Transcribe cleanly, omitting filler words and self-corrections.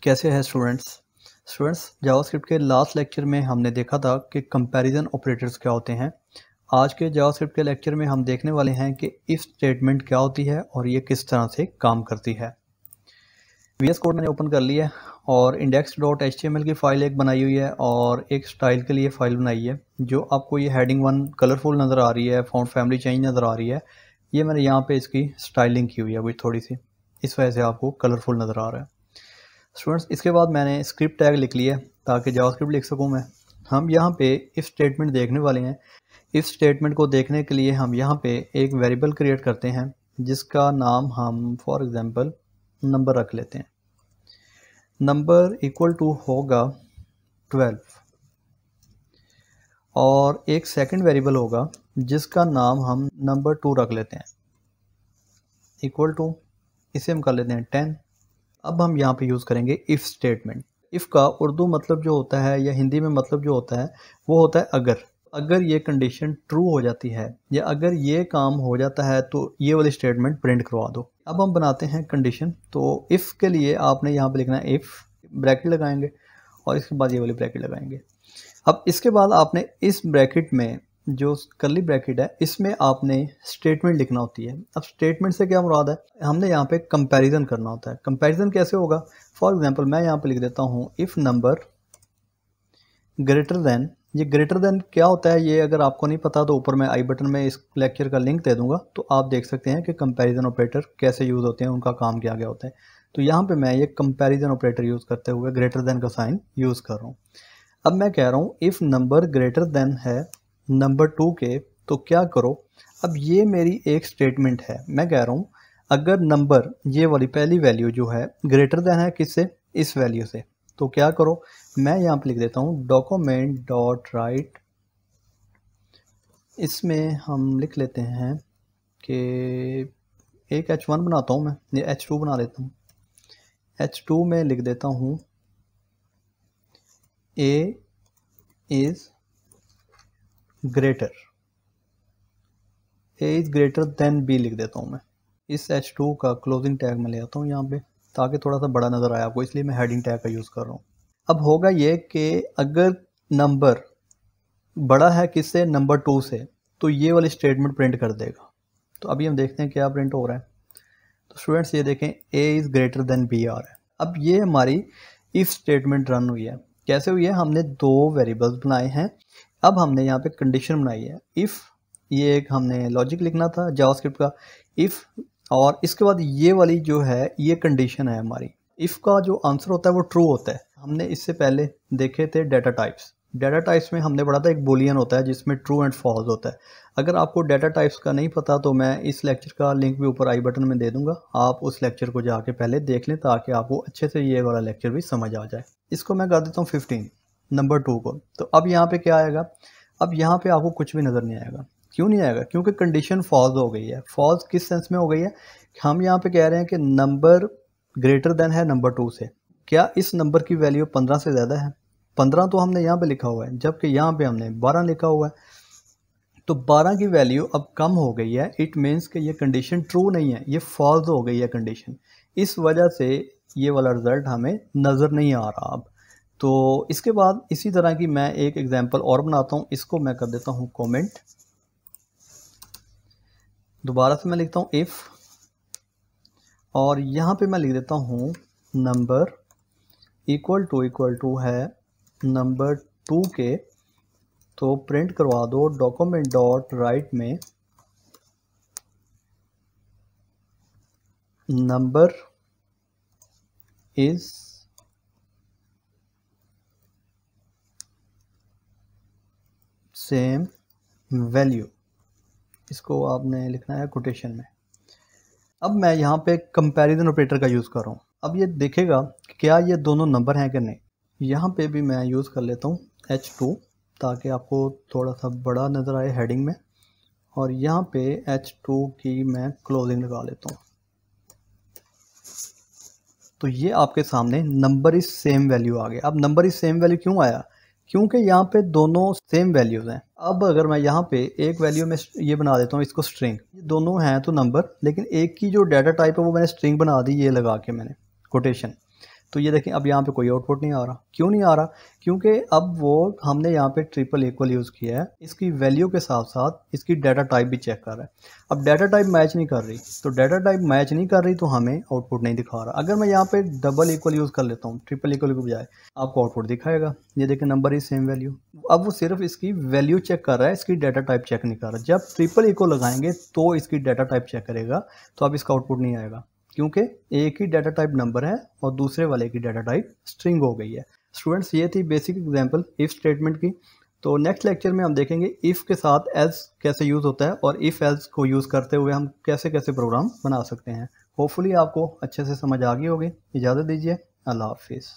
कैसे हैं students JavaScript के लास्ट लेक्चर में हमने देखा था कि कंपैरिजन ऑपरेटर्स क्या होते हैं। आज के जावास्क्रिप्ट के लेक्चर में हम देखने वाले हैं कि इफ स्टेटमेंट क्या होती है और ये किस तरह से काम करती है। VS कोड मैंने ओपन कर लिया है और index.html की फ़ाइल एक बनाई हुई है और एक स्टाइल के लिए फ़ाइल बनाई है। जो आपको ये हेडिंग 1 कलरफुल नज़र आ रही है, फ़ॉन्ट फैमिली चेंज नज़र आ रही है, ये मैंने यहाँ पे इसकी स्टाइलिंग की हुई है कोई थोड़ी सी, इस वजह से आपको कलरफुल नज़र आ रहा है। स्टूडेंट्स, इसके बाद मैंने स्क्रिप्ट टैग लिख लिया ताकि जावास्क्रिप्ट लिख सकूं मैं। हम यहाँ पे इफ़ स्टेटमेंट देखने वाले हैं। इफ़ स्टेटमेंट को देखने के लिए हम यहाँ पे एक वेरिएबल क्रिएट करते हैं जिसका नाम हम फॉर एग्जांपल नंबर रख लेते हैं। नंबर इक्वल टू होगा 12 और एक सेकंड वेरिएबल होगा जिसका नाम हम नंबर 2 रख लेते हैं, इक्वल टू इसे हम कर लेते हैं 10। अब हम यहाँ पे यूज़ करेंगे इफ़ स्टेटमेंट। इफ़ का उर्दू मतलब जो होता है या हिंदी में मतलब जो होता है वो होता है अगर ये कंडीशन ट्रू हो जाती है या अगर ये काम हो जाता है तो ये वाली स्टेटमेंट प्रिंट करवा दो। अब हम बनाते हैं कंडीशन। तो इफ़ के लिए आपने यहाँ पे लिखना है इफ़, ब्रैकेट लगाएंगे और इसके बाद ये वाली ब्रैकेट लगाएंगे। अब इसके बाद आपने इस ब्रैकेट में जो कर्ली ब्रैकेट है इसमें आपने स्टेटमेंट लिखना होती है। अब स्टेटमेंट से क्या मुराद है, हमने यहाँ पे कंपैरिजन करना होता है। कंपैरिजन कैसे होगा, फॉर एग्जांपल मैं यहाँ पे लिख देता हूँ इफ़ नंबर ग्रेटर देन। ये ग्रेटर देन क्या होता है ये अगर आपको नहीं पता तो ऊपर मैं आई बटन में इस लेक्चर का लिंक दे दूंगा, तो आप देख सकते हैं कि कंपैरिजन ऑपरेटर कैसे यूज़ होते हैं, उनका काम क्या क्या होता है। तो यहाँ पे मैं ये कंपैरिजन ऑपरेटर यूज़ करते हुए ग्रेटर देन का साइन यूज़ कर रहा हूँ। अब मैं कह रहा हूँ इफ़ नंबर ग्रेटर देन है नंबर 2 के तो क्या करो। अब ये मेरी एक स्टेटमेंट है। मैं कह रहा हूँ अगर नंबर ये वाली पहली वैल्यू जो है ग्रेटर देन है किससे, इस वैल्यू से, तो क्या करो। मैं यहाँ पे लिख देता हूँ डॉक्यूमेंट डॉट राइट। इसमें हम लिख लेते हैं कि एक H1 बनाता हूँ, मैं ये H2 बना लेता हूँ। H2 में लिख देता हूँ A is greater, A is greater than B लिख देता हूँ मैं। इस H2 का क्लोजिंग टैग मैं ले आता हूँ यहाँ पे ताकि थोड़ा सा बड़ा नज़र आए आपको, इसलिए मैं हेडिंग टैग का यूज़ कर रहा हूँ। अब होगा ये कि अगर नंबर बड़ा है किससे, नंबर 2 से, तो ये वाली स्टेटमेंट प्रिंट कर देगा। तो अभी हम देखते हैं क्या प्रिंट हो रहा है। तो स्टूडेंट्स ये देखें A is greater than B आ रहा है। अब ये हमारी इफ़ स्टेटमेंट रन हुई है। कैसे हुई है, हमने दो वेरिएबल्स बनाए हैं। अब हमने यहाँ पे कंडीशन बनाई है इफ़, ये एक हमने लॉजिक लिखना था जावास्क्रिप्ट का इफ़, और इसके बाद ये वाली जो है ये कंडीशन है हमारी। इफ़ का जो आंसर होता है वो ट्रू होता है। हमने इससे पहले देखे थे डाटा टाइप्स। डाटा टाइप्स में हमने पढ़ा था एक बूलियन होता है जिसमें ट्रू एंड फॉल्स होता है। अगर आपको डाटा टाइप्स का नहीं पता तो मैं इस लेक्चर का लिंक भी ऊपर आई बटन में दे दूंगा, आप उस लेक्चर को जाके पहले देख लें ताकि आपको अच्छे से ये वाला लेक्चर भी समझ आ जाए। इसको मैं कर देता हूँ 15 नंबर 2 को। तो अब यहाँ पे क्या आएगा, अब यहाँ पे आपको कुछ भी नज़र नहीं आएगा। क्यों नहीं आएगा, क्योंकि कंडीशन फॉल्स हो गई है। फॉल्स किस सेंस में हो गई है, हम यहाँ पे कह रहे हैं कि नंबर ग्रेटर देन है नंबर 2 से। क्या इस नंबर की वैल्यू 15 से ज़्यादा है? 15 तो हमने यहाँ पे लिखा हुआ है जबकि यहाँ पे हमने 12 लिखा हुआ है। तो 12 की वैल्यू अब कम हो गई है। इट मीन्स कि ये कंडीशन ट्रू नहीं है, ये फॉल्स हो गई है कंडीशन। इस वजह से ये वाला रिज़ल्ट हमें नज़र नहीं आ रहा अब। तो इसके बाद इसी तरह की मैं एक एग्जांपल और बनाता हूँ। इसको मैं कर देता हूँ कमेंट। दोबारा से मैं लिखता हूँ इफ़ और यहाँ पे मैं लिख देता हूँ नंबर इक्वल टू है नंबर 2 के, तो प्रिंट करवा दो डॉक्यूमेंट डॉट राइट में नंबर इज सेम वैल्यू। इसको आपने लिखना है कोटेशन में। अब मैं यहाँ पे कंपैरिजन ऑपरेटर का यूज़ कर रहा हूँ। अब ये देखेगा कि क्या ये दोनों नंबर हैं कि नहीं। यहाँ पे भी मैं यूज़ कर लेता हूँ H2 ताकि आपको थोड़ा सा बड़ा नज़र आए हेडिंग में, और यहाँ पे H2 की मैं क्लोजिंग लगा लेता हूँ। तो ये आपके सामने नंबर इज सेम वैल्यू आ गया। अब नंबर इज सेम वैल्यू क्यों आया, क्योंकि यहाँ पे दोनों सेम वैल्यूज़ हैं। अब अगर मैं यहाँ पे एक वैल्यू में ये बना देता हूँ इसको स्ट्रिंग, ये दोनों हैं तो नंबर, लेकिन एक की जो डाटा टाइप है वो मैंने स्ट्रिंग बना दी, ये लगा के मैंने कोटेशन। तो ये देखें अब यहाँ पे कोई आउटपुट नहीं आ रहा। क्यों नहीं आ रहा? क्योंकि अब वो हमने यहाँ पे ट्रिपल इक्वल यूज़ किया है, इसकी वैल्यू के साथ साथ इसकी डाटा टाइप भी चेक कर रहा है। अब डाटा टाइप मैच नहीं कर रही, तो डाटा टाइप मैच नहीं कर रही तो हमें आउटपुट नहीं दिखा रहा। अगर मैं यहाँ पे डबल इक्वल यूज़ कर लेता हूँ, ट्रिपल इक्वल के बजाय, आपको आउटपुट दिखाएगा। ये देखें नंबर इज सेम वैल्यू। अब वो सिर्फ इसकी वैल्यू चेक कर रहा है, इसकी डाटा टाइप चेक नहीं कर रहा। जब ट्रिपल इक्वल लगाएंगे तो इसकी डाटा टाइप चेक करेगा, तो अब इसका आउटपुट नहीं आएगा, क्योंकि एक ही डाटा टाइप नंबर है और दूसरे वाले की डाटा टाइप स्ट्रिंग हो गई है। स्टूडेंट्स, ये थी बेसिक एग्जांपल इफ़ स्टेटमेंट की। तो नेक्स्ट लेक्चर में हम देखेंगे इफ़ के साथ एल्स कैसे यूज़ होता है और इफ़ एल्स को यूज़ करते हुए हम कैसे कैसे प्रोग्राम बना सकते हैं। होपफुली आपको अच्छे से समझ आ गई होगी। इजाज़त दीजिए, अल्लाह हाफिज़।